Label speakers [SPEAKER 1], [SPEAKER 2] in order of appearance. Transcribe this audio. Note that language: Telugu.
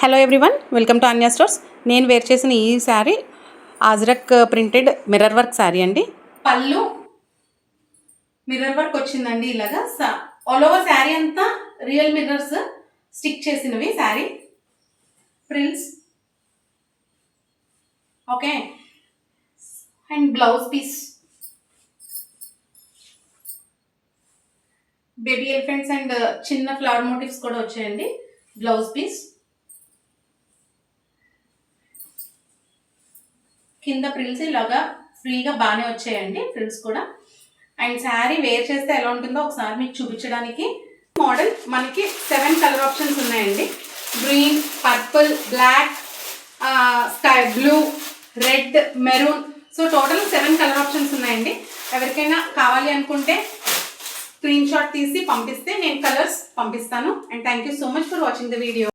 [SPEAKER 1] Hello everyone, welcome to Anya stores. నేను వేర్ చేసిన ఈ sari Ajrakh printed mirror work sari అండి. పళ్ళు మిర్రర్ వర్క్ వచ్చిందండి. ఇలాగా ఆల్ ఓవర్ శారీ అంతా రియల్ మిర్రర్స్ స్టిక్ చేసినవి sari. Frills okay, and blouse piece baby elephants and చిన్న ఫ్లవర్ మోటివ్స్ కూడా వచ్చాయండి. బ్లౌజ్ పీస్ కింద ఫ్రిల్స్ ఇలాగా ఫ్రీగా బాగానే వచ్చాయండి. ఫ్రిల్స్ కూడా అండ్ శారీ వేర్ చేస్తే ఎలా ఉంటుందో ఒకసారి మీకు చూపించడానికి. మోడల్ మనకి 7 కలర్ ఆప్షన్స్ ఉన్నాయండి. Green, purple, black, sky blue, red, maroon. So total 7 colour options ఉన్నాయండి. ఎవరికైనా కావాలి అనుకుంటే స్క్రీన్ షాట్ తీసి పంపిస్తే నేను కలర్స్ పంపిస్తాను. And thank you so much for watching the video.